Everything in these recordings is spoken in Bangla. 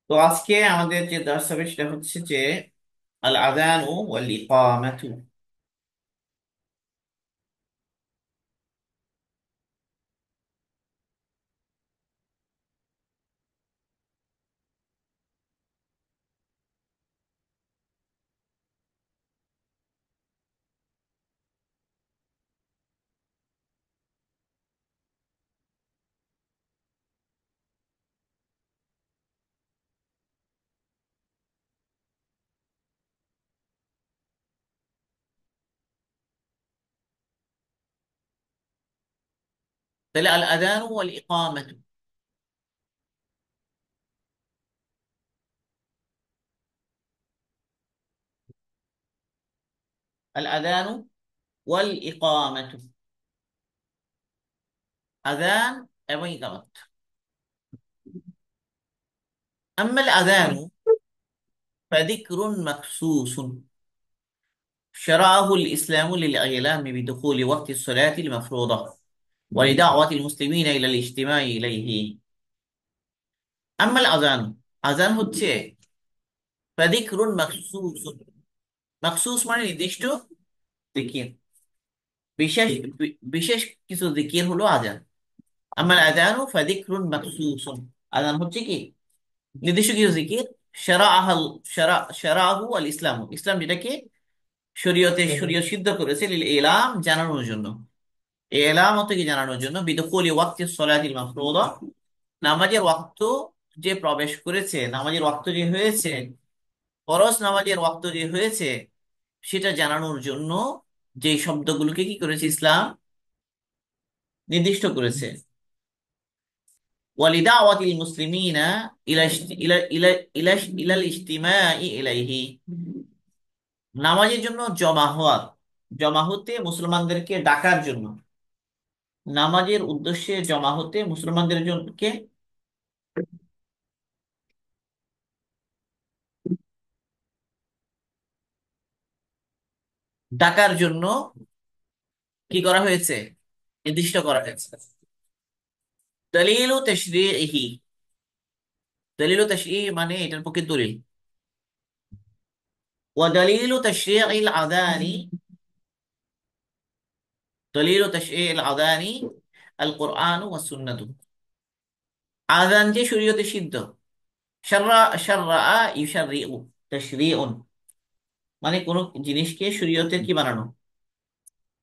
তো আজকে আমাদের যে দর্স হবে সেটা হচ্ছে যে আল আযানু ওয়াল ইকামাতু। তাহলে আল আযানু ওয়াল ইকামাতু, আল আযানু ওয়াল ইকামাতু, আযান এবং ইকামত। আম্মা আল আযানু ফাযিকরুন মাখসুসুন شرعه الإسلام للإعلام بدخول وقت الصلاة المفروضة ولدعوة المسلمين إلى الاجتماع إليه. أما الأذان، আযান হচ্ছে ফাযিকরুন মাখসুসুন। মাখসুস মানে নির্দিষ্ট জিকির, বিশেষ বিশেষ কিছু জিকির হলো আযান। আমার আযানু ফাযিকরুন মাখসুসুন, আযান হচ্ছে কি নির্দিষ্ট কিছু জিকির। শারাআহাল শারাআহু আল ইসলাম, ইসলাম যেটাকে শরীয়ত সিদ্ধ করেছে লিল ইলাম, জানানোর জন্য। এলাম অত কি জানানোর জন্য, বিদুকুলি ওয়াক্তি সলাতিল মাফরুদা, নামাজের ওয়াক্ত যে প্রবেশ করেছে, নামাজের ওয়াক্ত যে হয়েছে, ফরজ নামাজের ওয়াক্ত যে হয়েছে, সেটা জানানোর জন্য যে শব্দগুলোকে কি করেছে ইসলাম নির্দিষ্ট করেছে। ওয়ালিদাওয়াতিল মুসলিমিনা ইলা ইশতি- ইলা ইলা ইলা ইলাল ইজতিমাই ইলাইহি, নামাজের জন্য জমা হওয়া, জমা হতে মুসলমানদেরকে ডাকার জন্য, নামাজের উদ্দেশ্যে জমা হতে মুসলমানদের জন্য ডাকার জন্য কি করা হয়েছে, নির্দিষ্ট করা হয়েছে। দলিলু তাশরিহি, দলিলু তাশরিহি মানে এটার পক্ষে দলিল। ওয়া দলিলু তাশরিইল আযানি, দলিলু তাশরিইল আযানি আল কুরআন ওয়াস সুন্নাতু, আযান যে শরীয়তে সিদ্ধ। শাররা শাররা ইউশাররিউ, তাশরিউন মানে কোন জিনিসকে শরীয়তের কি বানানো,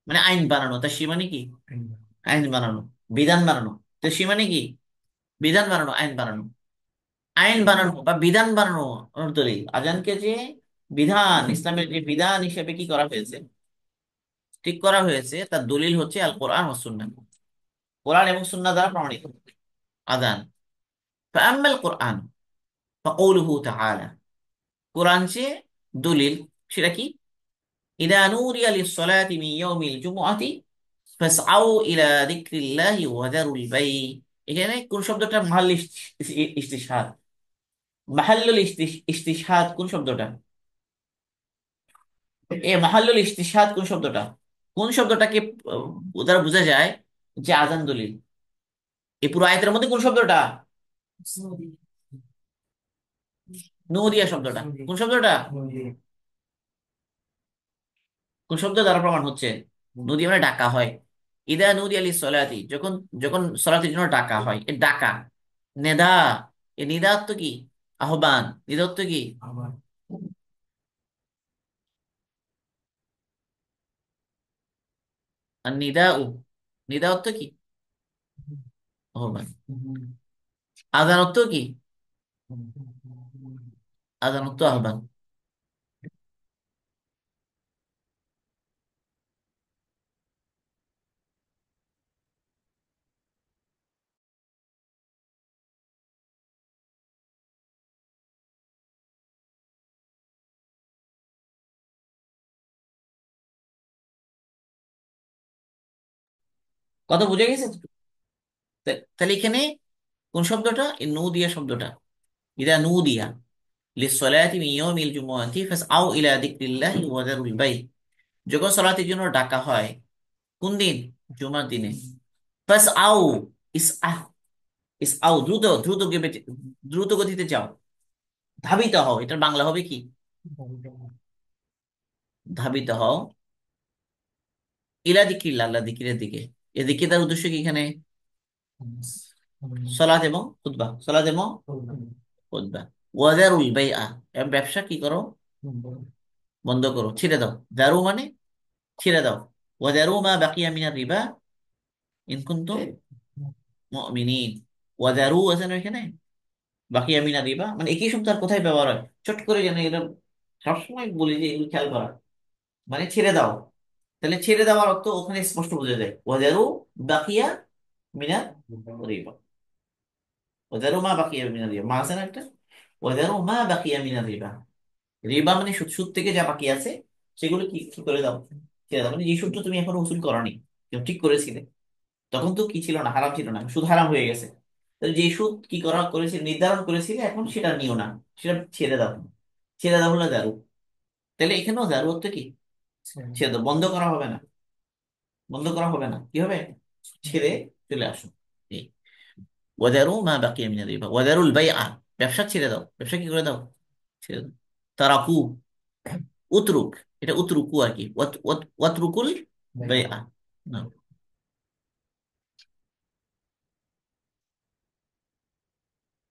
মানে আইন বানানো। তাশরি মানে কি আইন বানানো, বিধান বানানো। তাশরি মানে কি বিধান বানানো, আইন বানানো। আইন বানানো বা বিধান বানানোর দলিল। আজানকে যে বিধান, ইসলামের যে বিধান হিসেবে কি করা হয়েছে, ঠিক করা হয়েছে, তার দলিল হচ্ছে আল কোরআন ও সুন্নাহ। কোরআন এবং সুন্নাহ দ্বারা প্রমাণিত আজান। ফাআম্মাল কোরআন ফাকাউলুহু তাআলা, কোরআন যে দলিল, সেটা কি? ইদা নুরিয়া লিস-সালাতি মিন ইয়াউমিল জুমআতি ফাসআউ ইলা যিকরিল্লাহি ওয়া যারুল বাই। এখানে কোন শব্দটা মাহাল্ল ইস্তিশহাদ? মাহাল্লুল ইস্তিশহাদ কোন শব্দটা? মাহাল্লুল ইস্তিশহাদ কোন শব্দটা? কোন শব্দটাকে দ্বারা বোঝা যায় যে আজান দলিল? এই পুরো আয়াতের মধ্যে কোন শব্দটা? নুদিয়া শব্দটা। কোন শব্দটা? কোন শব্দ দ্বারা প্রমাণ হচ্ছে? নুদিয়া মানে ডাকা হয়। ইদা নুদিয়া লিস সলাতি, যখন যখন সলাতের জন্য ডাকা হয়, এ ডাকা নেদা। এ নিদা অর্থ কি? আহ্বান। নিদা অর্থ কি? আর নিদা উ, নিদা অর্থ কি? আহ্বান। আজান অর্থ কি? আজান অর্থ আহ্বান। কত বুঝে গেছে? তাহলে এখানে কোন শব্দটা? এই নুদিয়া শব্দটা। ইদা নুদিয়া লিসসালাতি মিন ইয়াউমিল জুমআতি ফাসআউ ইলা যিকরিল্লাহি ওয়া যারুল বাই, যখন সালাতের জন্য ডাকা হয়, কোন দিন? জুমার দিনে। ফাসআউ, ইসআহ, ইসআউ দ্রুত, দ্রুত গতিতে যাও, ধাবিত হও। এটার বাংলা হবে কি? ধাবিত হও ইলা যিকরিল্লাহ, আল্লাহ যিকিরের দিকে। এদিকে তার উদ্দেশ্য কি এখানে? সালাত এবং খুতবা, সালাত এবং খুতবা। ওয়া যারুল বাইআ, এবং ব্যবসা কি করো? বন্ধ করো, ছেড়ে দাও। দারু মানে ছেড়ে দাও। ওয়াদারু মা বাকিয়া মিনার রিবা ইন কুনতুম মুমিনিন। ওয়াদারু আছে না এখানে? বাকিয়া মিনার রিবা মানে একই শব্দ আর কোথায় ব্যবহার হয় চট করে যেন এটা সবসময় বলি যে এগুলো খেয়াল করা। মানে ছেড়ে দাও। তাহলে ছেড়ে দেওয়ার অর্থ ওখানে স্পষ্ট বোঝা যায়, ওয়াদারু বাকিয়া মিনার রিবা। ওয়াদারু মা বাকিয়া মিনার রিবা, মা আছে না একটা? ওয়াদারু মা বাকিয়া মিনার রিবা। রিবা মানে সুদ, সুদ থেকে যা বাকি আছে সেগুলো কি কি করে দাও, ছেড়ে দাও। মানে যে সুদটা তুমি এখনো উসুল করনি, ঠিক করেছিলে, তখন তো কি ছিল না, হারাম ছিল না, সুদ হারাম হয়ে গেছে। তাহলে যে সুদ কি করা করেছিল, নির্ধারণ করেছিলে, এখন সেটা নিও না, সেটা ছেড়ে দাও। ছেড়ে দাও হলো দারু। তাহলে এখানেও দারু হচ্ছে কি? ছেড়ে দাও, বন্ধ করা হবে না। বন্ধ করা হবে না, কি হবে? ছেড়ে চলে আসো। এই ওয়াদারু মা বাকিয়া মিনার রিবা ওয়াদারুল বাইআ, ব্যবসা ছেড়ে দাও। ব্যবসা কি করে দাও? ছেড়ে দাও। তারাকু, উতরুক, এটা উতরুকু আর কি, ওয়াতরুকুল বাইআ। না।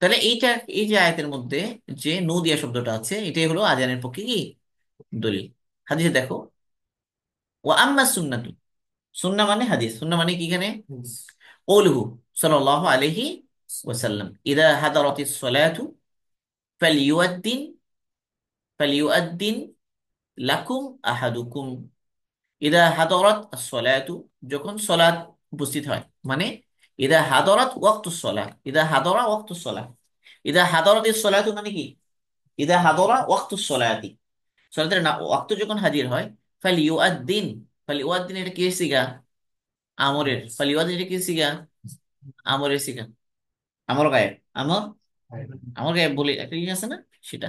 তাহলে এইটা, এই যে আয়াতের মধ্যে যে নু দিয়া শব্দটা আছে, এটাই হলো আজানের পক্ষে কি দলিল। হাদিসে দেখো, ও আম্মা সুন্নাতু, সুন্নাহ মানে হাদিস, সুন্নাহ মানে কি এখানে? কৌলুহু সাল্লাল্লাহু আলাইহি ওয়াসাল্লাম ইদা হাদারাতিস সালাতু ফালিয়ুদ্দিন, ফালিয়ুদ্দিন লাকুম আহাদুকুম। ইদা হাদারাত as-সালাতু, যখন সলাত উপস্থিত হয়, মানে ইদা হাদারাত ওয়াক্তুস সালাহ, ইদা হাদারা ওয়াক্তুস সালাহ। ইদা হাদারাতিস সালাতু মানে কি? ইদা হাদারা ওয়াক্তুস সালাতি, সালাতের ওয়াক্ত যখন হাজির হয়, ফালিয়ুদ্দিন, ফালিয়ুদ্দিন এটা কি সিগা? আমরের। ফালিওয়াজ এটা কি সিগা? আমরের সিগা। আমর গায়েব, আমর, আমর গায়েব বলে একটা জিনিস আছে না, সেটা।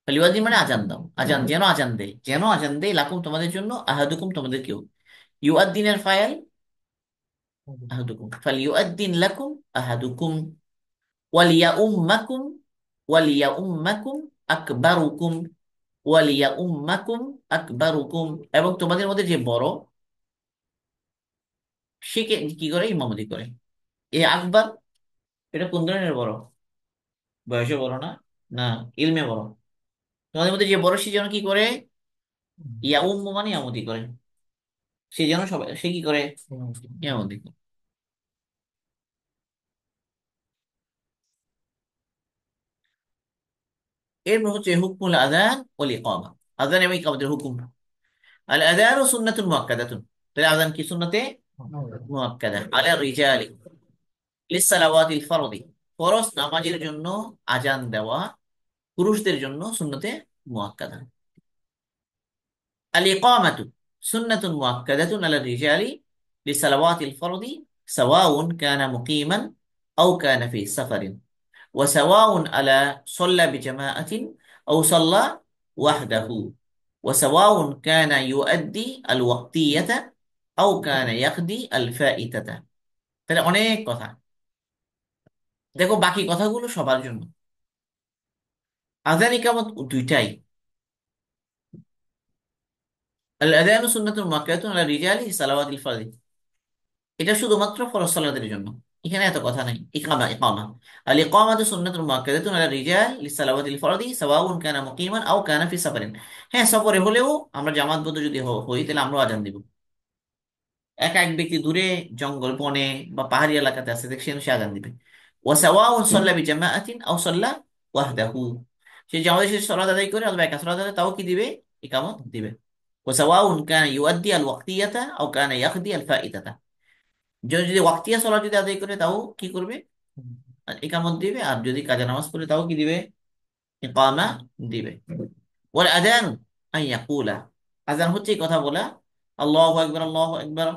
ফালিওয়াজিন মানে আজান দাও, আজান যেন আজান দেয়, যেন আজান দেয়, লাকুম তোমাদের জন্য, আহাদুকুম তোমাদের কেউ। ইউআদ্দিনের ফায়াল আহাদুকুম, ফালিউআদ্দিন লাকুম আহাদুকুম, ওয়ালিয়া উম্মাকুম, ওয়ালিয়া উম্মাকুম আকবারুকুম, ওয়ালিয়া উম্মাকুম আকবারুকুম, এবং তোমাদের মধ্যে যে বড়, সে কি করে? ইমামতি করে। এ আকবর, এটা কোন ধরনের বড়? বয়সে বড় না, না ইলমে বড়। তোমাদের মধ্যে যে বড় সে যেন কি করে? ইয়া উম্মু মানে ইয়ামতি করে। সে যেন সবাই, সে কি করে? ইয়ামতি করে। এরপর হচ্ছে হুকমুল আযান ওয়াল ইকামা। আযান এবং ইকামতের হুকুম। আল আযানু সুন্নাতুন মুআক্কাদাতুন, তাহলে আযান কি সুন্নতে মুআক্কাদা আলা রিজালি লিসসালাওয়াতিল ফরদি, ফরজ নামাজের জন্য আযান দেওয়া পুরুষদের জন্য সুন্নতে মুআক্কাদা। আল ইকামাতু সুন্নাতুন মুআক্কাদাতুন আলা রিজালি লিসসালাওয়াতিল ফরদি সাওয়াউন কানা মুকিমান আও কানা ফি সাফারিন وسواء على صلى بجماعة أو صلى وحده وسواء كان يؤدي الوقتية أو كان يقضي الفائتة। তাহলে অনেক কথা, দেখো বাকি কথাগুলো সবার জন্য। আযান ইকামত দুইটাই। আল আযানু সুন্নাতুন মুআক্কাদাতুন আলা রিজালি সালাওয়াতিল ফারদ, এটা শুধুমাত্র ফরজ সালাতের জন্য, এখানে এত কথা নাই। ইকামা ইকামা আল ইকামাতু সুন্নাতুন মুআক্কাদাতুন আলা রিজাল লিসালাওয়াতিল ফরদি সাওয়াউন কানা মুকিমান আও কানা ফি সাফারিন। হ্যাঁ, সফরে হলেও আমরা জামাতবদ্ধ যদি হই তাহলে আমরাও আজান দিব। একা এক ব্যক্তি দূরে জঙ্গল বনে বা পাহাড়ি এলাকাতে আছে, সেখানে সে আজান দিবে। ওয়া সাওয়াউন সাল্লা বিজামাআতিন আও সাল্লা ওয়াহদাহু, সে জামাতের সাথে সালাত আদায় করে অথবা একা সালাত আদায়, তাও কি দিবে? ইকামত দিবে। ওয়া সাওয়াউন কানা ইউআদ্দি আল ওয়াক্তিয়াতা আও কানা ইয়াকদি আল ফাইতাতা, যদি ওয়াক্তিয়া সলাত যদি আদায় করে তাও কি করবে? আর ইকামত দিবে। আর যদি কাজা নামাজ পড়ে তাও কি দিবে? ইকামা দিবে। ওয়াল আযান আন ইয়াকুলা, আযান হচ্ছে এই কথা বলা, আল্লাহু আকবার আল্লাহু আকবার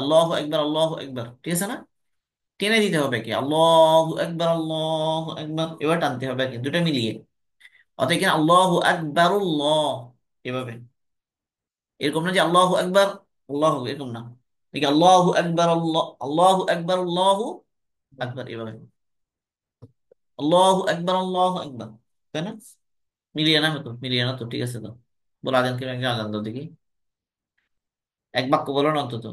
আল্লাহু আকবার আল্লাহু আকবার, ঠিক আছে না? টেনে দিতে হবে কি আল্লাহু আকবার আল্লাহু আকবার, এবার টানতে হবে কি দুটো মিলিয়ে। অতএব এখানে আল্লাহু আকবারুল্লাহ এভাবে, এরকম না যে আল্লাহু আকবার আল্লাহু, এরকম না। দেখি আল্লাহু আকবার আল্লাহ আল্লাহু আকবার আল্লাহু আকবার এভাবে, আল্লাহু আকবার আল্লাহু আকবার, তাই না? মিলিয়ে না হতো, মিলিয়ে না তো, ঠিক আছে তো। বলো আজান কি একজন আজান দাও দেখি, এক বাক্য বলো না অন্তত।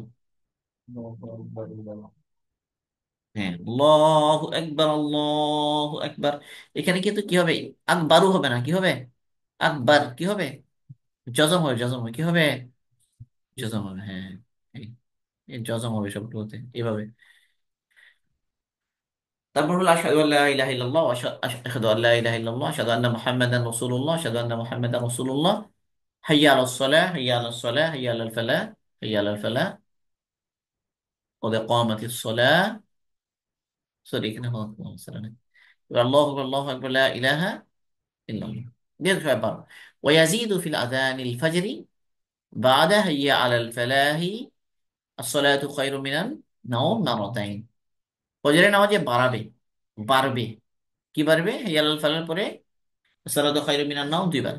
হ্যাঁ, আল্লাহু আকবার আল্লাহু আকবার। এখানে কিন্তু কি হবে? আকবারও হবে না, কি হবে? আকবার কি হবে? জজম হবে, জজম হবে, কি হবে? জজম হবে, হ্যাঁ। এই এই জজম হবে সবগুলোতে এভাবে। তারপর হলো আশহাদু আল্লা ইলাহা ইল্লাল্লাহ ওয়া আশহাদু আল্লা ইলাহা ইল্লাল্লাহ আশহাদু আন্না মুহাম্মাদান রাসূলুল্লাহ আশহাদু আন্না মুহাম্মাদান রাসূলুল্লাহ। হাইয়া আলাস সালাহ হাইয়া আলাস সালাহ হাইয়া আলাল ফালাহ হাইয়া আলাল ফালাহ قد قامت الصلاة। সরি, এখানে আল্লাহু আকবার আল্লাহু আকবার লা ইলাহা ইল্লাল্লাহ দিয়ে ব্যাপার। ويزيد في الأذان الفجر بعد هيا على الفلاح الصلاة خير من النوم مرتين। ফজরের নামাজে বাড়াবে, বাড়বে, কি বাড়বে? হাইয়া আলাল ফালাহ পরে الصلاة خير من النوم দুইবার।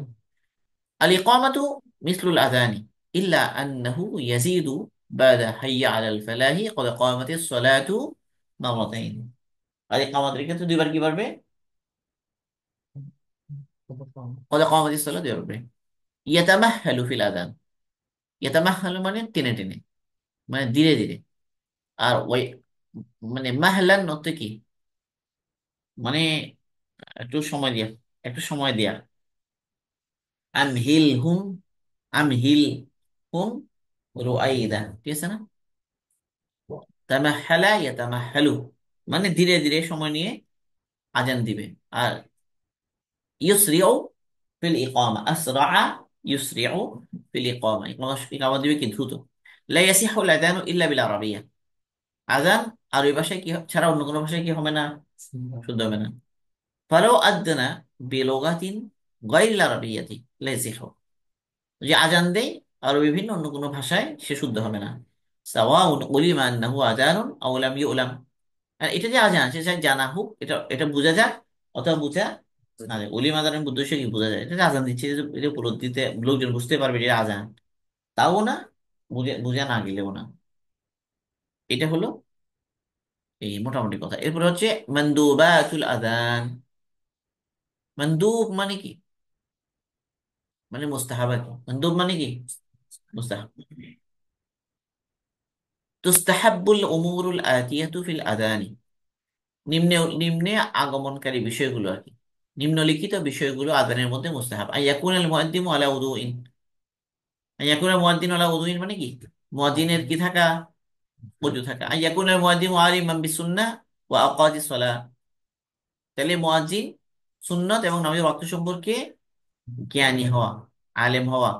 আল ইকামাতু মিসলুল আযানি ইল্লা আন্নাহু ইয়াজিদু বাদা হাইয়া আলাল ফালাহি قد قامت الصلاة مرتين। আর ইকামাতের ক্ষেত্রে দুইবার কি বাড়বে? قد قامت الصلاة দুইবার বাড়বে। ইয়াতামাহহালু ফিল আযান, ইয়াতামাহহালু মানে টেনে টেনে, মানে ধীরে ধীরে। আর ওই মানে মাহলান অর্থ কি? মানে একটু সময় দিয়া, একটু সময় দিয়া। আমহিল হুম, আমহিল হুম রুআইদা, ঠিক আছে না? তামাহালা ইয়াতামাহালু মানে ধীরে ধীরে সময় নিয়ে আজান দিবে। আর ইউসরিউ ফিল ইকামা, আসরাআ ইউসরিউ ফিল ইকামা, ইকামা ইকামা দিবে কি দ্রুত। লা ইয়াসিহুল আযানু ইল্লা বিল আরাবিয়্যা, আজান আরবি ভাষায় কি ছাড়া অন্য কোনো ভাষায় কি হবে না? শুদ্ধ হবে না। ফালাউ আদনা বিলুগাতিন গায়রিল আরাবিয়্যাতি লা ইয়াসিহু, যে আজান দেয় আরো বিভিন্ন অন্য কোনো ভাষায়, সে শুদ্ধ হবে না। সাওয়াউন উলিমা আন্নাহু আযানুন আও লাম ইউলাম, আর এটা যে আজান সে চাই জানা হোক, এটা এটা বোঝা যাক অথবা বোঝা না যায়। অলি মাদানের উদ্দেশ্য কি বোঝা যায়? এটা যে আজান দিচ্ছে, এটা পরবর্তীতে লোকজন বুঝতে পারবে যে এটা আজান, তাও না, বুঝে বুঝে না গেলেও না। এটা হলো এই মোটামুটি কথা। এরপর হচ্ছে মানদুবাতুল আযান। মানদুব মানে কি? মানে মুস্তাহাব আর কি। মানদুব মানে কি? মুস্তাহাব। তুস্তাহাব্বুল উমুরুল আতিয়াতু ফিল আযানি, নিম্নে নিম্নে আগমনকারী বিষয়গুলো আর কি, নিম্নলিখিত বিষয়গুলো আযানের মধ্যে মুস্তাহাব। আইয়াকুনাল মুয়াদ্দিমু আলা উযুইন, আইয়াকুনাল মুয়াদ্দিনু আলা উযুইন মানে কি? মুয়াদ্দিনের কি থাকা? ওযু থাকা। আইয়াকুনাল মুয়াদ্দিমু আলিমান বিসুন্নাহ ওয়া আওকাতিস সালাহ, তাহলে মুয়াজ্জিন সুন্নাত এবং নামাজের ওয়াক্ত সম্পর্কে জ্ঞানী হওয়া, আলেম হওয়া।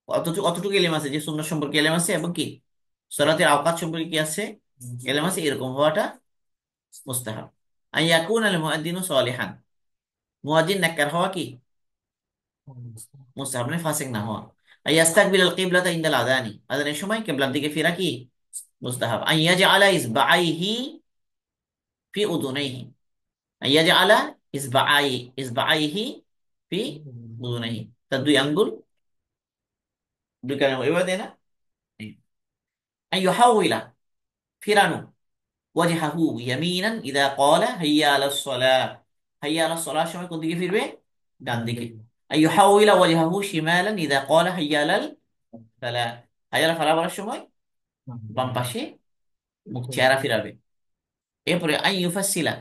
অতটুকু অতটুকু এলেম আছে যে সুন্নাত সম্পর্কে এলেম আছে, এবং কি সলাতের আওকাত সম্পর্কে কি আছে, এলেম আছে, এরকম হওয়াটা মুস্তাহাব। আইয়াকুন আল মুআদ্দিনু সালিহান, মুয়াজ্জিন নেককার হওয়া কি মুস্তাহাব, মানে ফাসিক না হওয়া। আইয়াস্তাকবিল আল কিবলাতা ইনদাল আযানি, আযানের সময় কিবলার দিকে ফিরা কি মুস্তাহাব। আইয়াজআলা ইসবাআইহি ফি উযুনাইহি, আইয়াজআলা ইসবাআইহি ফি উযুনাইহি, তার দুই আঙ্গুল দুই কানের মধ্যে, এভাবে দেয় না। আইয়ুহাউইলা, ফিরানো, ওয়াজহাহু ইয়ামিনান ইদা ক্বালা হাইয়া আলাস সালাহ, হাইয়া আলাস সালাহর সময় কোন দিকে ফিরবে, ডান দিকে। আইয়ুহাউইলা ওয়াজহাহু শিমালান ইদা ক্বালা হাইয়া আলাল ফালাহ, হাইয়া আলাল ফালাহ বলার সময় বাম পাশে মুখ চেহারা ফিরাবে। এরপরে আইয়ুফাসসিলা,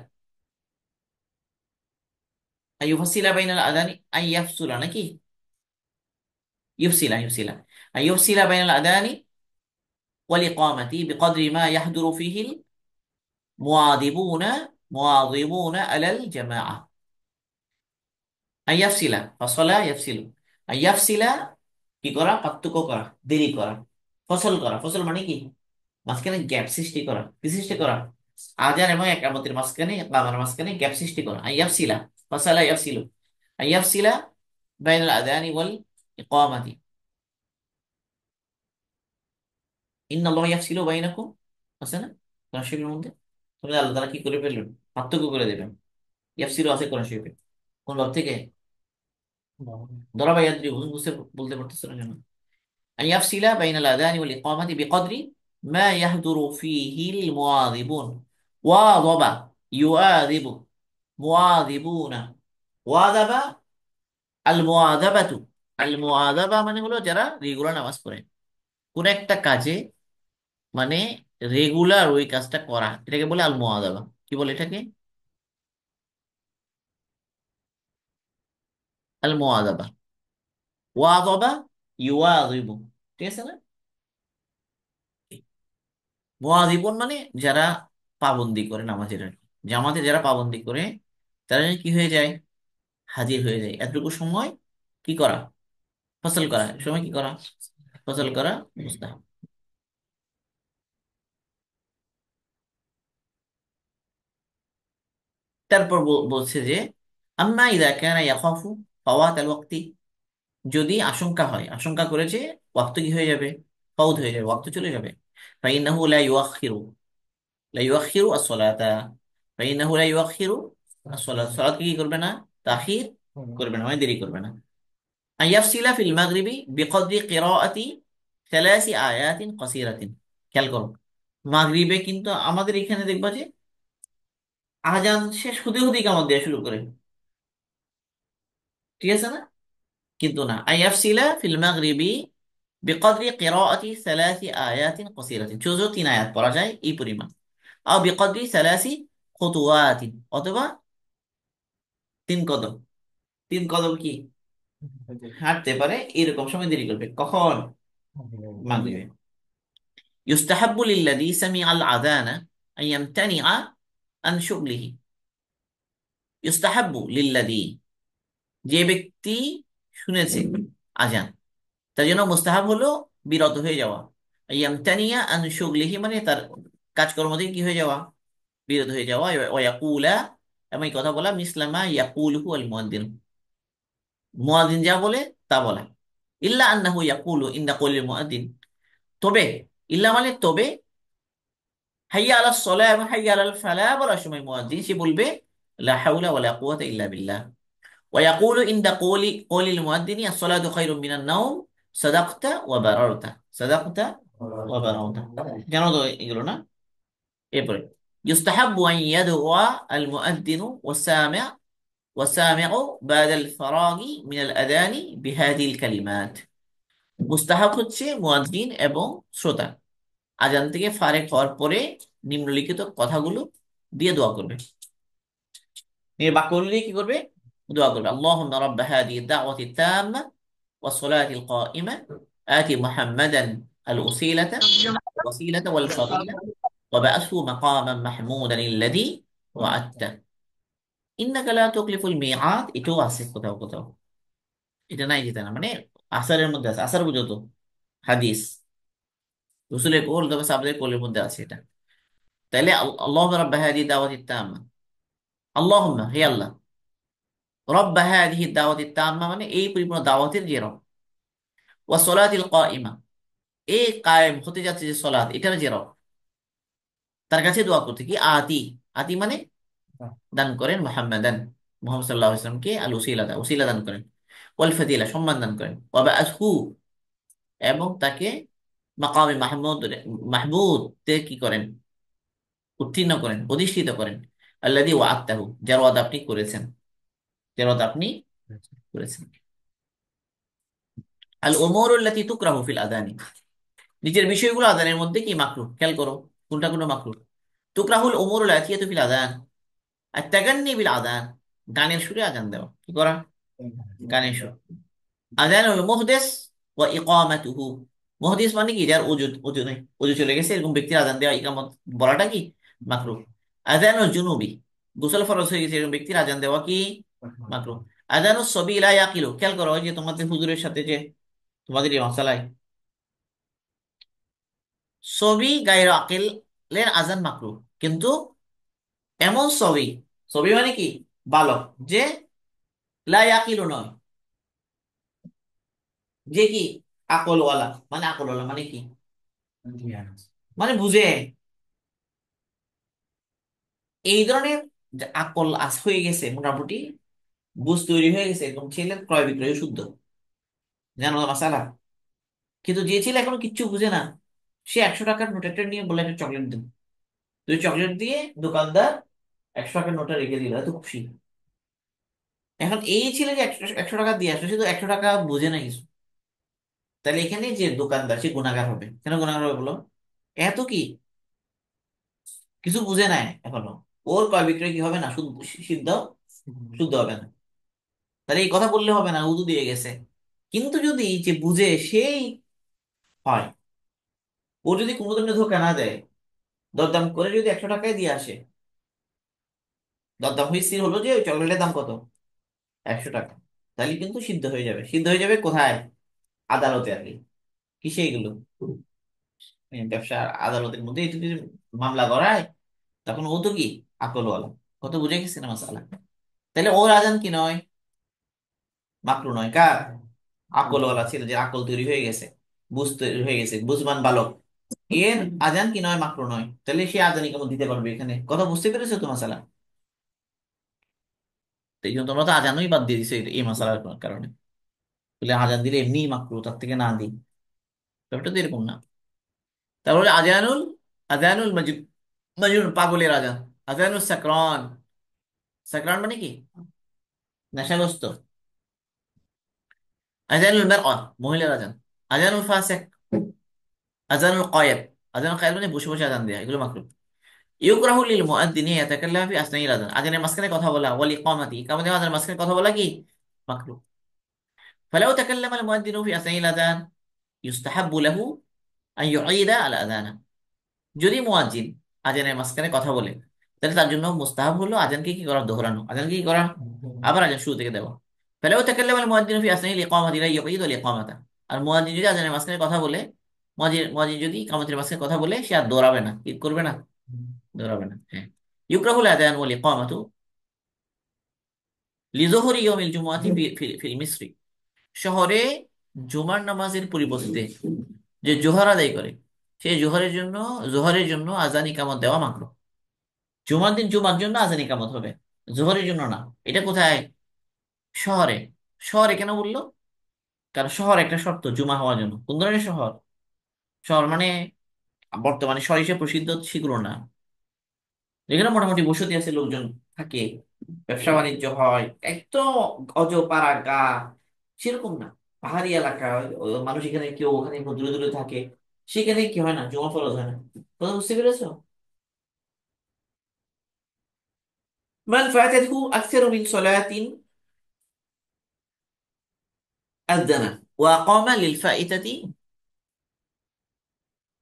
আইয়ুফাসসিলা বাইনাল আযানি, আইয়াফসুলা নাকি ইউফসিলা আইয়ুফসিলা বাইনাল আযানি ওয়াল ইকামাতি বিকদরি মা ইয়াহদুরু ফিহি মুয়াযিবুনা মুয়াযিবুনা আলাল জামাআহ। আইয়াফসিলা ফসলা ইয়াফসিলু, আইয়াফসিলা কি করা, পার্থক্য করা, দেরি করা। ফসল করা, ফসল মানে কি মাঝখানে গ্যাপ সৃষ্টি করা, কি সৃষ্টি করা, আজান এবং ইকামতের মাঝখানে, ইকামার মাঝখানে গ্যাপ সৃষ্টি করা। আইয়াফসিলা ফসলা ইয়াফসিলু, আইয়াফসিলা বাইনাল আযানি ওয়াল ইকামাতি, ইন্নাল্লাহ ইয়াফসিলু বাইনাকুম, আছে না কোরআন শরীফের মধ্যে? তবে আল্লাহ তাআলা কি করে ফেলবেন, পার্থক্য করে দেবেন। ইয়াফসিলু আছে কোরআন শরীফে, কোন ভাব থেকে? ধরা ভাই আদ্রি বুঝতে বলতে পারতেছে না কেন? أن يفصل بين الأذان والإقامة بقدر ما يهدر فيه المواظبون، واظب يواظب مواظبون، واظب المواظبة، المواظبة মানে হলো যারা রেগুলার নামাজ পড়ে কোন একটা কাজে, মানে রেগুলার ওই কাজটা করা, এটাকে বলে আল মুআযাবা। কি বলে এটাকে? আল মুআযাবা। ওয়াযাবা ইউয়াযিবু, ঠিক আছে না? মুয়াযিবুন মানে যারা পাবন্দি করে নামাজের আর কি। জামাতে যারা পাবন্দি করে তারা যেন কি হয়ে যায়, হাজির হয়ে যায় এতটুকু সময়। কি করা, ফসল করা, এই সময় কি করা, ফসল করা মুস্তাহাব। তারপর বলছে যে আম্মা ইযা কানা ইয়াখাফু ফাওয়াত আল ওয়াক্তি, যদি আশঙ্কা হয়, আশঙ্কা করে যে ওয়াক্ত কি হয়ে যাবে, ফাউত হয়ে যাবে, ওয়াক্ত চলে যাবে। ফাইন্নাহু লা ইউআখিরু আস-সালাতা, ফাইন্নাহু লা ইউআখিরু আস-সালাত, সালাতকে কি করবে না, তাখির করবে না, মানে দেরি করবে না। আইয়াফসিলা ফিল মাগরিবি বিকদরি কিরাআতি সালাসি আয়াতিন কাসীরাতিন, খেয়াল করো, মাগরিবে কিন্তু আমাদের এখানে দেখবা যে আজান শেষ হতে হতেই কামাত দেওয়া শুরু করে, ঠিক আছে না? কিন্তু না, আইয়াফসিলা ফিল মাগরিবি বিকদরি কিরাআতি সালাসি আয়াতিন কাসীরাতিন, ছোট ছোট তিন আয়াত পড়া যায় এই পরিমাণ। আও বিকদরি সালাসি খুতুওয়াতিন, অথবা তিন কদম, তিন কদম কি হাঁটতে পারে, এরকম সময় দেরি করবে। কখন? মাগরিবে। ইউস্তাহাব্বু লিল্লাযী সামিআল আযানা আন ইয়ামতানিআ আন শুগলিহি, ইউস্তাহাব্বু লিল্লাযী, যে ব্যক্তি শুনেছে আজান, তার জন্য মুস্তাহাব হলো বিরত হয়ে যাওয়া। ইয়ামতানিয়া আন শুগলিহি মানে তার কাজকর্ম থেকে কি হয়ে যাওয়া, বিরত হয়ে যাওয়া। ওয়া ইয়াকুলা, এবং এই কথা বলা, মিসলামা ইয়াকুলুহু আল মুয়াদ্দিন, মুয়াদ্দিন যা বলে তা বলা। ইল্লা আন্নাহু ইয়াকুলু ইনদা কওলিল মুয়াদ্দিন, তবে, ইল্লা মানে তবে, হাইয়া আলাস সালাহ এবং হাইয়া আলাল ফালাহ বলার সময় মুয়াজ্জিন সে বলবে লা হাওলা ওয়ালা কুওয়াতা ইল্লা বিল্লাহ। ওয়া ইয়াকুলু ইনদা কওলিল মুয়াদ্দিনি আস-সালাতু খায়রুম মিনান নাওম সাদাকতা ওয়া বারারতা, সাদাকতা ওয়া বারারতা, জানো তো এগুলো না? এরপরে ইউস্তাহাব্বু আন ইয়াদউআ আল মুয়াদ্দিনু ওয়াসামি'ু বা'দা আল ফারাগি মিন আল আযানি বিহাদিহিল কালিমাত, মুস্তাহাব হচ্ছে মুয়াজ্জিন এবং শ্রোতা আজান থেকে ফারেক হওয়ার পরে নিম্নলিখিত কথাগুলো দিয়ে দোয়া করবে। এই বাক্যগুলো দিয়ে কি করবে, দোয়া করবে। আল্লাহুম্মা রাব্বা হাদিহি দাওয়াতি তাম্মা ওয়াস সালাতিল কাইমা আতি মুহাম্মাদান আল ওয়াসিলাতা ওয়াল ফাদিলা ওয়া বা'আথহু মাকামান মাহমুদান আল্লাযী ওয়া'আদতা। ইন্নাকা লা তুখলিফুল মিআদ, এটাও আছে কোথাও কোথাও। এটা নাই যেটা না, মানে আসারের মধ্যে আছে, আসার বুঝো তো, হাদিস, রসুলের কোল তবে সাহাবাদের কোলের মধ্যে আছে এটা। তাইলে আল্লাহ রাব্বা হাদিহি দাওয়াতি তাম্মা, আল্লাহুম্মা হে আল্লাহ, রব্বা হাদিহি দাওয়াতি তাম্মা মানে এই পরিপূর্ণ দাওয়াতের যে রব, ওয়া সলাতিল কাইমা, এই কায়েম হতে যাচ্ছে যে সলাত, এটার যে রব, তার কাছে দোয়া করতে কি আতি, আতি মানে দান করেন মুহাম্মাদান, মুহাম্মদ সাল্লাল্লাহু আলাইহি ওয়াসাল্লামকে আল উসিলা, উসিলা দান করেন, ওয়াল ফাদিলা সম্মান দান করেন, ওয়া বাআসহু এবং তাকে মাকামে মাহমুদ, মাহমুদ তে কি করেন, উত্তীর্ণ করেন, অধিষ্ঠিত করেন, আল্লাযী ওয়া'আদতাহু, যার ওয়াদা আপনি করেছেন, যার ওয়াদা আপনি করেছেন। আল উমুরুল লাতী তুকরাহু ফিল আযানি, নিচের বিষয়গুলো আযানের মধ্যে কি মাকরুহ, খেয়াল করো কোনটা কোন মাকরুহ। তুকরাহুল উমুরুল আতিয়াতু ফিল আযান, আর তাগান্নি বিল আযান, গানের সুরে আযান দেওয়া, কি করা, গানের সুর। আযানুল মুহদিস ওয়া ইকামাতুহু, মুহদিস মানে কি, যার ওযু, ওযু নেই, ওযু চলে গেছে এরকম ব্যক্তির আযান দেওয়া, ইকামত বলাটা কি মাকরুহ। আযানুল জুনুবি, গোসল ফরজ হয়ে গেছে এরকম ব্যক্তির আযান দেওয়া কি মাকরুহ। আযানুস সাবী লা ইয়াকিলু, খেয়াল করো ওই যে তোমাদের হুজুরের সাথে যে তোমাদের এই মাসালায়, সবই গায়র আকিলের আযান মাকরুহ, কিন্তু এমন সবই, সবই মানে কি বালক, যে লা ইয়াকিলু নয়, যে কি আকলওয়ালা, মানে আকলওয়ালা মানে কি, মানে বুঝে, এই ধরনের যে আকল আস হয়ে গেছে মোটামুটি, বুঝ তৈরি হয়ে গেছে, এরকম ছেলে ক্রয় বিক্রয় শুদ্ধ, জানো মাসালা। কিন্তু যে ছেলে এখনো কিচ্ছু বুঝে না, সে 100 টাকার নোট একটা নিয়ে বলে একটা চকলেট দিন, তুই চকলেট দিয়ে দোকানদার 100 টাকার নোটটা রেখে দিল, এত খুশি। এখন এই ছেলে যে 100 টাকা দিয়ে আসলে, সে তো 100 টাকা বুঝে না কিছু, তাহলে এখানে যে দোকানদার সে গুণাগার হবে, কেন গুণাগার হবে বলো, এত কি কিছু বুঝে নাই এখনো, ওর ক্রয় বিক্রয় কি হবে না, শুদ্ধ, সিদ্ধ, শুদ্ধ হবে না। তাহলে এই কথা বললে হবে না, উদু দিয়ে গেছে। কিন্তু যদি যে বুঝে সেই হয়, ও যদি কোনো ধরনের ধোকা না দেয়, দরদাম করে যদি 100 টাকায় দিয়ে আসে, দরদাম হয়ে স্থির হলো যে ওই চকলেটের দাম কত, 100 টাকা, তাহলে কিন্তু সিদ্ধ হয়ে যাবে, সিদ্ধ হয়ে যাবে কোথায়, আদালতে আর কি, কিসে এগুলো, ব্যবসা আদালতের মধ্যে এই যদি মামলা করায়, তখন ও তো কি আকলওয়ালা, কত বুঝে গেছে না মাসালা। তাহলে ওর আজান কি নয়, মাকরু নয়, কার, আকলওয়ালা ছিল, যে আকল তৈরি হয়ে গেছে, বুঝ তৈরি হয়ে গেছে, বুঝবান বালক, এর আজান কি নয়, মাকরু নয়, তাহলে সে আজানই কেমন দিতে পারবে, এখানে কথা বুঝতে পেরেছো তো মাসালা। তো এই জন্য তোমরা তো আজানই বাদ দিয়ে দিছো এই মাসালার কারণে, বলে আজান দিলে এমনি মাকরু, তার থেকে না দিই, ব্যাপারটা তো এরকম না। তারপরে আজানুল, আজানুল মাজুন, মাজুন পাগলের আজান, আজানুল সাকরান, সাকরান মানে কি নেশাগ্রস্ত, আজানুল মারআ মহিলার আজান, আজানুল ফাসিক, আজানুল কায়েব, আজানুল কায়েব মানে বসে বসে আজান দেয়া, এগুলো মাকরু। ইউকরাহু লিল মুআদ্দিনি ইয়াতাকাল্লামু ফি আসনাইল আযান, আযানের মাঝখানে কথা বলা, ওয়াল ইকামাতি, ইকামতের আযানের মাঝখানে কথা বলা কি মাকরু। ফালাউ তাকাল্লামা আল মুআদ্দিনু ফি আসনাইল আযান ইউস্তাহাব্বু লাহু আন ইউঈদা আল আযানা, যদি মুয়াজ্জিন আযানের মাঝখানে কথা বলে, তাহলে তার জন্য মুস্তাহাব হলো আযানকে কি করা, দোহরানো, আযানকে কি করা, আবার আযান শুরু থেকে দেওয়া। ফালাউ তাকাল্লামা আল মুআদ্দিনু ফি আসনাইল ইকামাতি লা ইউঈদু আল ইকামাতা, আর মুয়াজ্জিন যদি আযানের মাঝখানে কথা বলে, মুয়াজ্জিন যদি ইকামতের মাঝখানে কথা বলে, সে আর দৌড়াবে না, কি করবে না, দৌড়াবে না, হ্যাঁ। ইউকরাহুল আযান ওয়াল ইকামাতু লিজোহরি ইয়মিল জুমআতি ফিল মিসরি, শহরে জুমার নামাজের পরিবর্তে যে জোহর আদায় করে, সেই জোহরের জন্য আজান ইকামত দেওয়া মাকরুহ। জুমার দিন জুমার জন্য আজান ইকামত হবে, জোহরের জন্য না। এটা কোথায়, শহরে। শহরে কেন বললো, কারণ শহর একটা শর্ত জুমা হওয়ার জন্য। কোন ধরনের শহর, শহর মানে বর্তমানে শহর হিসেবে প্রসিদ্ধ সেগুলো না, যেখানে মোটামুটি বসতি আছে, লোকজন থাকে, ব্যবসা বাণিজ্য হয়, একদম অজ পাড়া গা, সেরকম না, পাহাড়ি এলাকা, মানুষ এখানে কেউ ওখানে দূরে দূরে থাকে, সেখানে কি হয় না, জমা ফরজ হয় না। কথা বুঝতে পেরেছো। মান ফাতাতহু আকসারু মিন সালাতিন আযানা ওয়া আকামা লিল ফাইতাতি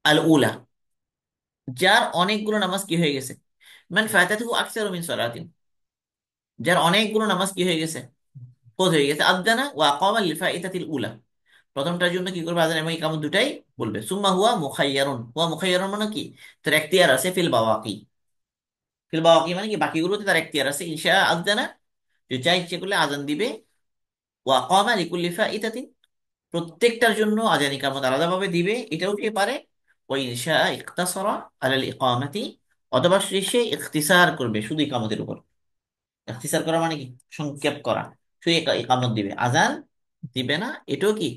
আল উলা, যার অনেকগুলো নামাজ কি হয়ে গেছে, মান ফাতাতহু আকসারু মিন সালাতিন, যার অনেকগুলো নামাজ কি হয়ে গেছে, ফরজ হয়ে গেছে। আদানা ওয়া আকামা লিল ফাইতাতিল উলা, প্রথমটার জন্য কি করবে, আযান এবং ইকামত দুটাই বলবে। সুম্মা হুয়া মুখায়্যারুন, হুয়া মুখায়্যারুন মানে কি, তার এখতিয়ার আছে, ফিল বাওয়াকি, ফিল বাওয়াকি মানে কি বাকিগুলোতে তার এখতিয়ার আছে। ইনশা আদানা, যে যা ইচ্ছে করলে আজান দিবে। ওয়া আকামা লিকুল্লি ফাইতাতিন, প্রত্যেকটার জন্য আজান ইকামত আলাদাভাবে দিবে, এটাও কে পারে। ওয়া ইনশা ইখতাসারা আলাল ইকামাতি, অথবা সে ইখতিসার করবে শুধু ইকামতের উপর। ইখতিসার করা মানে কি, সংক্ষেপ করা, শুধু ইকামত দিবে, আজান দিবে না, এটাও কি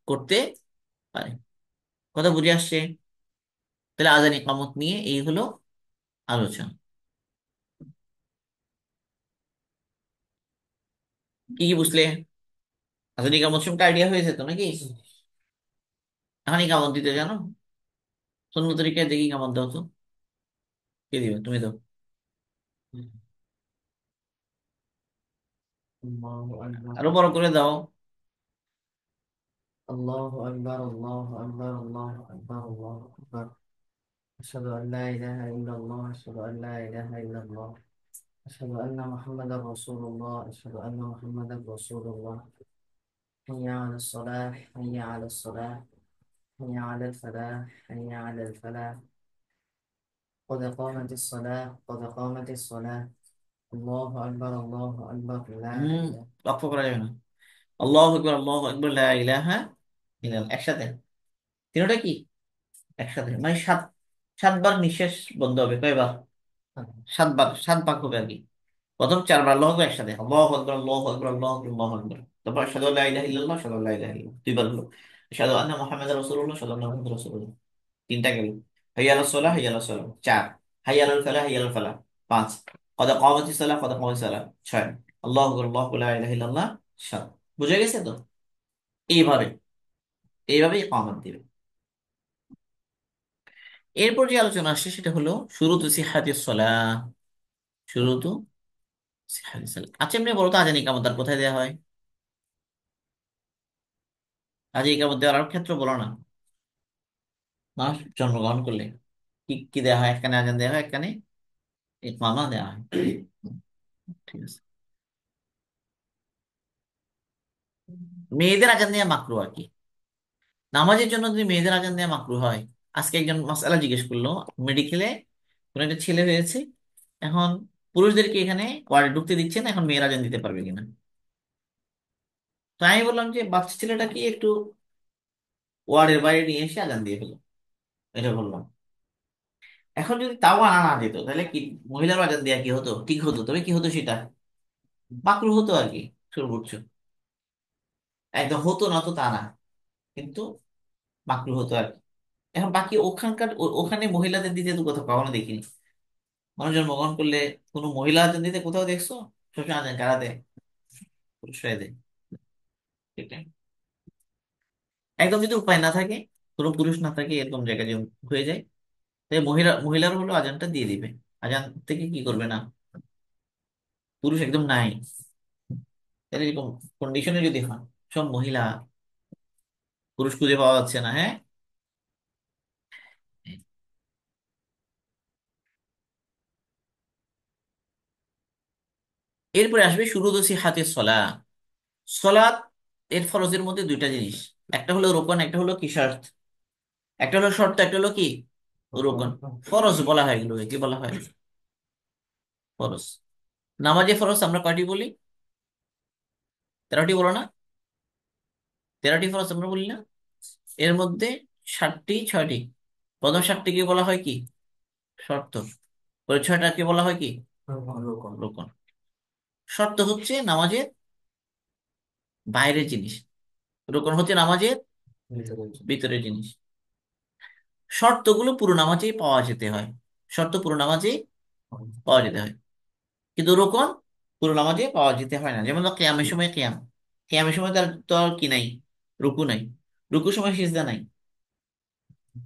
করতে পারে। কথা বুঝে আসছে? তাহলে আজান ইকামত নিয়ে এই হলো আলোচনা। কি কি বুঝলে? আজান ইকামত সম্পর্কে আইডিয়া হয়েছে তো নাকি? এখন ইকামত দিতে জানো? সুন্নত তরিকায় দেখি ইকামত দাও তো। কে দিবে? তুমি দাও। الله أكبر. আরো বড় করে দাও। الله أكبر. الله أكبر. الله أكبر. الله أكبر. أشهد أن لا إله إلا الله. أشهد أن لا إله إلا الله. أشهد أن محمدا رسول الله. أشهد أن محمدا رسول الله. حي على الصلاة. حي على الصلاة. حي على الفلاح. حي على الفلاح. قد قامت الصلاة. قد قامت الصلاة. الله أكبر. الله أكبر. لا হম, إله. লক্ষ্য করা যাবে না। আল্লাহু আকবার, আল্লাহু আকবার, লা ইলাহা ইল্লাল্লাহ, একসাথে। তিনটা কি একসাথে, মানে সাত, সাতবার নিঃশ্বাস বন্ধ হবে, কয়বার? সাতবার, সাত ভাগ হবে আর কি। প্রথম চারবার আল্লাহু আকবার একসাথে, আল্লাহু আকবার, আল্লাহু আকবার, আল্লাহু আকবার, আল্লাহু আকবার। তারপর আশহাদু আল্লা ইলাহা ইল্লাল্লাহ, আশহাদু আল্লা ইলাহা ইল্লাল্লাহ, দুইবার হলো। আশহাদু আন্না মুহাম্মাদার রাসূলুল্লাহ, আশহাদু আন্না মুহাম্মাদার রাসূলুল্লাহ, তিনটা গেল। হাইয়া আলাস সালাহ, হাইয়া আলাস সালাহ, চার। হাইয়া আলাল ফালাহ, হাইয়া আলাল ফালাহ, পাঁচ। কদ কামাতিস সালাহ, কদ কামাতিস সালাহ, ছয়। আল্লাহু আকবার, আল্লাহু আকবার, লা ইলাহা ইল্লাল্লাহ, সাত। বুঝে গেছে তো? এইভাবে, এইভাবেই ইকামত দিবে। এরপর যে আলোচনা আসছে সেটা হলো শুরুতু সিহাতিস সালাহ, শুরুতু সিহাতিস সালাহ। আচ্ছা, এমনি বলতো আজান ইকামত আর কোথায় দেওয়া হয়? আজান ইকামত দেওয়ার আর ক্ষেত্র বলো না। মানুষ জন্মগ্রহণ করলে কি কি দেওয়া হয়? একখানে আজান দেওয়া হয়, একখানে ইকামা দেওয়া হয়। ঠিক আছে। মেয়েদের আজান দেওয়া মাকরু আর কি। নামাজের জন্য যদি মেয়েদের আজান দেওয়া মাকরু হয়, আজকে একজন মাসআলা জিজ্ঞেস করলো, মেডিকেলে কোন একটা ছেলে হয়েছে, এখন পুরুষদেরকে এখানে ওয়ার্ডে ঢুকতে দিচ্ছে না, এখন মেয়ের আজান দিতে পারবে কিনা। তো আমি বললাম যে বাচ্চা ছেলেটাকে একটু ওয়ার্ডের বাইরে নিয়ে এসে আজান দিয়ে ফেলো, এটা বললাম। এখন যদি তাও আনা না যেত, তাহলে কি মহিলার আজান দেওয়া কি হতো? ঠিক হতো, তবে কি হতো সেটা মাকরু হতো আর কি, সর্বোচ্চ। একদম হতো না তো তা না, কিন্তু মাকরু হতো আর কি। এখন বাকি ওখানকার ওখানে মহিলাদের দিতে তো কোথাও কখনো দেখিনি। মানুষ জন্মগ্রহণ করলে কোনো মহিলা আজান দিতে কোথাও দেখছো? সবসময় আজান কারা দেয়? পুরুষরাই দেয়। ঠিক না? একদম যদি উপায় না থাকে, কোনো পুরুষ না থাকে, এরকম জায়গায় যদি হয়ে যায়, তাই মহিলার হলো আজানটা দিয়ে দিবে। আজান থেকে কি করবে না, পুরুষ একদম নাই, তাহলে এরকম কন্ডিশনে যদি হয়, সব মহিলা, পুরুষ খুঁজে পাওয়া যাচ্ছে না, হ্যাঁ। এরপরে আসবে শুরুতু সিহাতিস সালাহ। সালাত এর ফরজের মধ্যে দুইটা জিনিস, একটা হলো রোকন, একটা হলো কি শর্ত। একটা হলো শর্ত, একটা হলো কি রোকন। ফরজ বলা হয় এগুলো, কি বলা হয়? ফরজ। নামাজে ফরজ আমরা কয়টি বলি? 13টি বলো না? 13টি ফরজ আমরা বলি না? এর মধ্যে 7টি, 6টি, প্রথম 7টিকে বলা হয় কি শর্ত, পরে 6টাকে বলা হয় কি রোকন। শর্ত হচ্ছে নামাজের বাইরের জিনিস, রোকন হচ্ছে নামাজের ভিতরের জিনিস। শর্তগুলো পুরো নামাজেই পাওয়া যেতে হয়, শর্ত পুরো নামাজেই পাওয়া যেতে হয়, কিন্তু রোকন পুরো নামাজে পাওয়া যেতে হয় না। যেমন ধর কিয়ামের সময় কিয়াম, কিয়ামের সময় তার তো আর কি নাই, রুকু নাই, রুকুর সময় সিজদা নাই,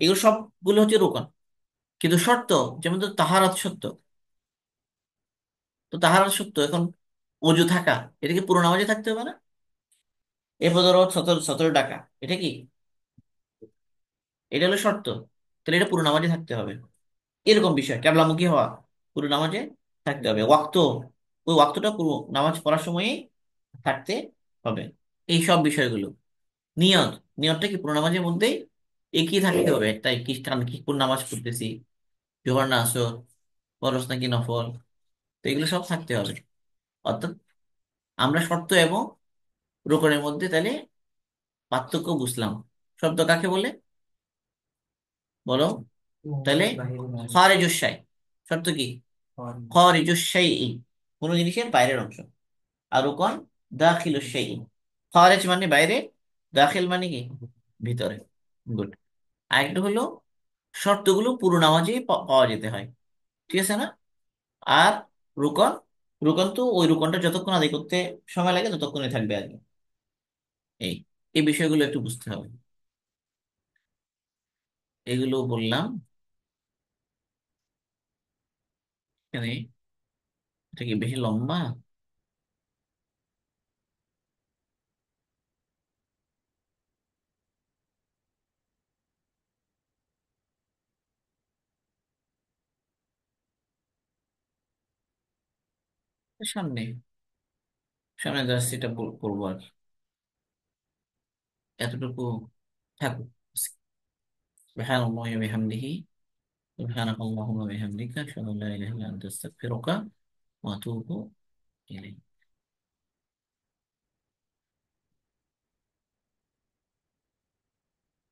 এগুলো সবগুলো হচ্ছে রোকন। কিন্তু শর্ত, যেমন ধর তাহারাত সত্য, তো তাহারাত সত্য, এখন অজু থাকা, এটা কি পুরো নামাজে থাকতে হবে না? এরপর ধরো 17 টাকা, এটা কি, এটা হলো শর্ত, তাহলে এটা পুরো নামাজে থাকতে হবে। এরকম বিষয়, ক্যাবলামুখী হওয়া পুরো নামাজে থাকতে হবে। ওয়াক্ত, ওই ওয়াক্তটা পুরো নামাজ পড়ার সময়ই থাকতে হবে। এই সব বিষয়গুলো। নিয়ত, নিয়তটা কি পুরো নামাজের মধ্যেই একই থাকতে হবে, তাই কি কি কোন নামাজ পড়তেছি, জোহর না আসর, ফরজ নাকি নফল, তো এগুলো সব থাকতে হবে। অর্থাৎ আমরা শর্ত এবং রোকনের মধ্যে তাহলে পার্থক্য বুঝলাম। শর্ত কাকে বলে বলো তাহলে? মুমিনের বাহিরে নয়। খারিজুস শাই। শর্ত কি? আর খারিজুস শাইই, কোনো জিনিসের বাইরের অংশ। আর রোকন দাখিলুস শাইই। খারিজ মানে বাইরে, দাখিল মানে কি ভিতরে। গুড। আরেকটা হলো শর্তগুলো পুরো নামাজেই পাওয়া যেতে হয়, ঠিক আছে না? আর রুকন, রুকন তো ওই রুকনটা যতক্ষণ আদায় করতে সময় লাগে ততক্ষণই থাকবে আগে। এই এই বিষয়গুলো একটু বুঝতে হবে। এগুলো বললাম। এখানে এটা কি বেশি লম্বা? সামনে, সামনে জাস্ট এটা করবো আর কি। এতটুকু থাকুক। সুবহানাল্লাহি ওয়া বিহামদিহি, সুবহানাকাল্লাহুম্মা ওয়া বিহামদিকা, আশহাদু আল্লা ইলাহা ইল্লা আনতা, আস্তাগফিরুকা ওয়া আতুবু ইলাইক।